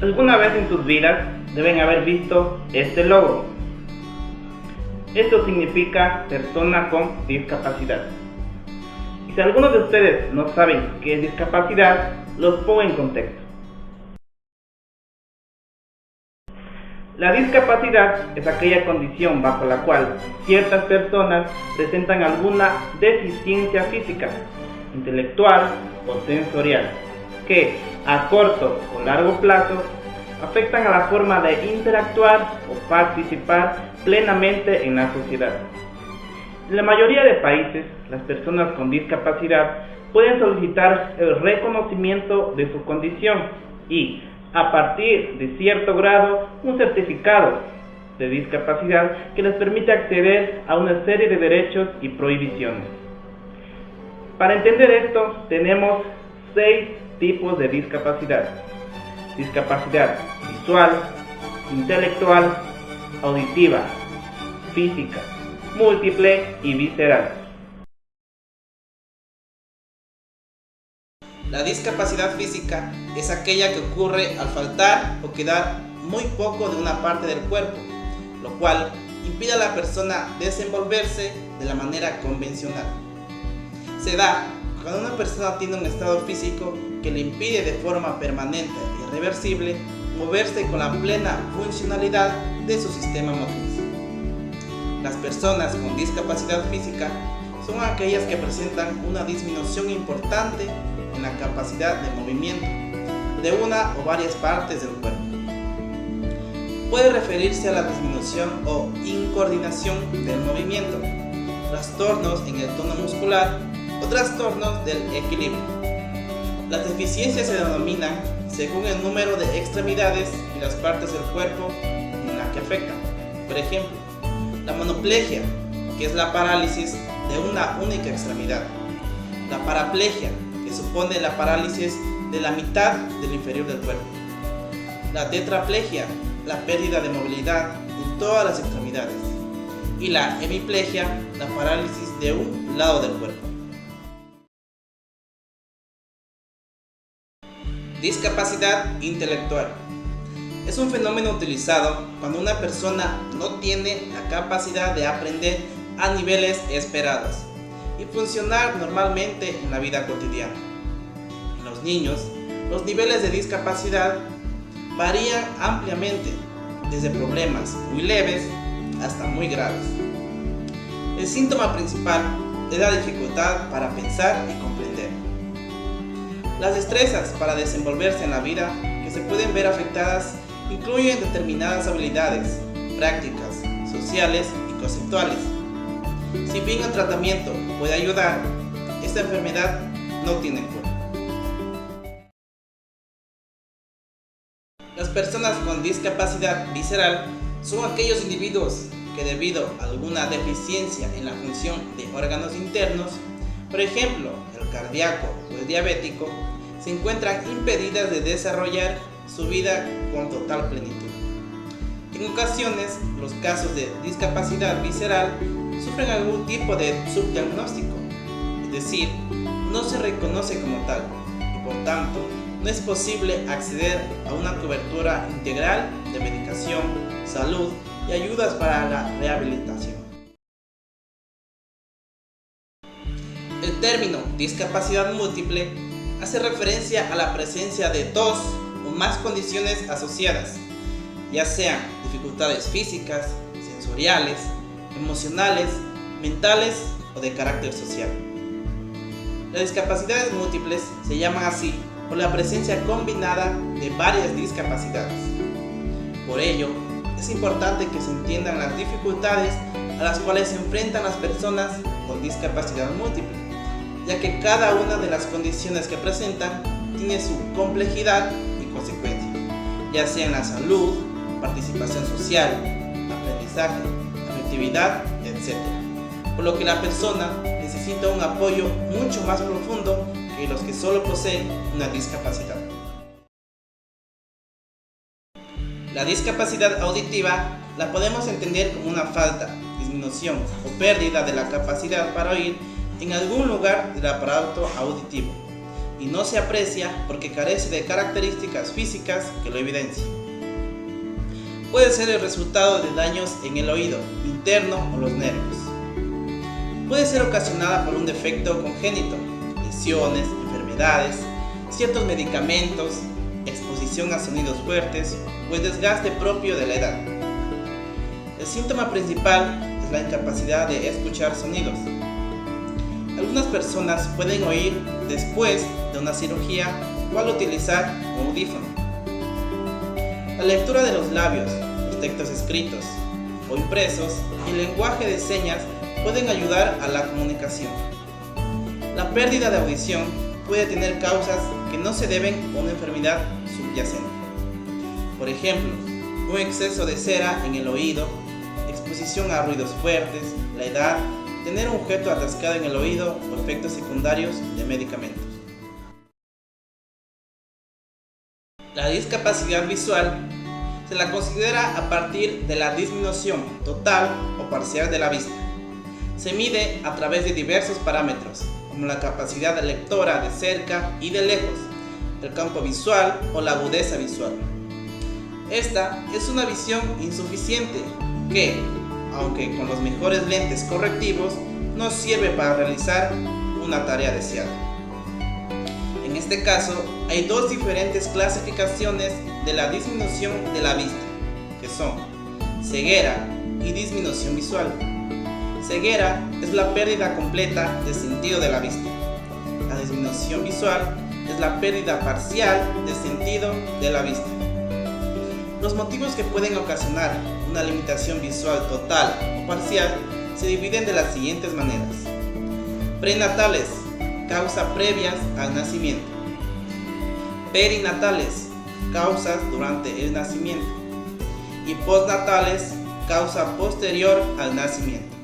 Alguna vez en sus vidas deben haber visto este logo. Esto significa persona con discapacidad. Y si algunos de ustedes no saben qué es discapacidad, los pongo en contexto. La discapacidad es aquella condición bajo la cual ciertas personas presentan alguna deficiencia física, intelectual o sensorial, que a corto o largo plazo afectan a la forma de interactuar o participar plenamente en la sociedad. En la mayoría de países, las personas con discapacidad pueden solicitar el reconocimiento de su condición y, a partir de cierto grado, un certificado de discapacidad que les permite acceder a una serie de derechos y prohibiciones. Para entender esto, tenemos 6 tipos de discapacidad: discapacidad visual, intelectual, auditiva, física, múltiple y visceral. La discapacidad física es aquella que ocurre al faltar o quedar muy poco de una parte del cuerpo, lo cual impide a la persona desenvolverse de la manera convencional. Se da cuando una persona tiene un estado físico que le impide de forma permanente e irreversible moverse con la plena funcionalidad de su sistema motriz. Las personas con discapacidad física son aquellas que presentan una disminución importante en la capacidad de movimiento de una o varias partes del cuerpo. Puede referirse a la disminución o incoordinación del movimiento, trastornos en el tono muscular o trastornos del equilibrio. Las deficiencias se denominan según el número de extremidades y las partes del cuerpo en la que afectan. Por ejemplo, la monoplegia, que es la parálisis de una única extremidad; la paraplegia, que supone la parálisis de la mitad del inferior del cuerpo; la tetraplegia, la pérdida de movilidad en todas las extremidades; y la hemiplegia, la parálisis de un lado del cuerpo. Discapacidad intelectual es un fenómeno utilizado cuando una persona no tiene la capacidad de aprender a niveles esperados y funcionar normalmente en la vida cotidiana. En los niños, los niveles de discapacidad varían ampliamente, desde problemas muy leves hasta muy graves. El síntoma principal es la dificultad para pensar y comprender. Las destrezas para desenvolverse en la vida que se pueden ver afectadas incluyen determinadas habilidades, prácticas, sociales y conceptuales. Si bien el tratamiento puede ayudar, esta enfermedad no tiene cura. Las personas con discapacidad visceral son aquellos individuos que, debido a alguna deficiencia en la función de órganos internos, por ejemplo el cardíaco o el diabético, se encuentran impedidas de desarrollar su vida con total plenitud. En ocasiones, los casos de discapacidad visceral sufren algún tipo de subdiagnóstico, es decir, no se reconoce como tal y por tanto no es posible acceder a una cobertura integral de medicación, salud y ayudas para la rehabilitación. El término discapacidad múltiple hace referencia a la presencia de 2 o más condiciones asociadas, ya sean dificultades físicas, sensoriales, emocionales, mentales o de carácter social. Las discapacidades múltiples se llaman así por la presencia combinada de varias discapacidades. Por ello, es importante que se entiendan las dificultades a las cuales se enfrentan las personas con discapacidad múltiple, ya que cada una de las condiciones que presentan tiene su complejidad y consecuencia, ya sea en la salud, participación social, aprendizaje, afectividad, etc. Por lo que la persona necesita un apoyo mucho más profundo que los que solo poseen una discapacidad. La discapacidad auditiva la podemos entender como una falta, disminución o pérdida de la capacidad para oír en algún lugar del aparato auditivo, y no se aprecia porque carece de características físicas que lo evidencien. Puede ser el resultado de daños en el oído interno o los nervios. Puede ser ocasionada por un defecto congénito, lesiones, enfermedades, ciertos medicamentos, exposición a sonidos fuertes o el desgaste propio de la edad. El síntoma principal es la incapacidad de escuchar sonidos. Algunas personas pueden oír después de una cirugía o al utilizar un audífono. La lectura de los labios, los textos escritos o impresos y el lenguaje de señas pueden ayudar a la comunicación. La pérdida de audición puede tener causas que no se deben a una enfermedad subyacente. Por ejemplo, un exceso de cera en el oído, exposición a ruidos fuertes, la edad, tener un objeto atascado en el oído o efectos secundarios de medicamentos. La discapacidad visual se la considera a partir de la disminución total o parcial de la vista. Se mide a través de diversos parámetros, como la capacidad lectora de cerca y de lejos, el campo visual o la agudeza visual. Esta es una visión insuficiente que, aunque con los mejores lentes correctivos, no sirve para realizar una tarea deseada. En este caso, hay dos diferentes clasificaciones de la disminución de la vista, que son ceguera y disminución visual. Ceguera es la pérdida completa de sentido de la vista. La disminución visual es la pérdida parcial de sentido de la vista. Los motivos que pueden ocasionar una limitación visual total o parcial se dividen de las siguientes maneras. Prenatales, causas previas al nacimiento. Perinatales, causas durante el nacimiento. Y postnatales, causa posterior al nacimiento.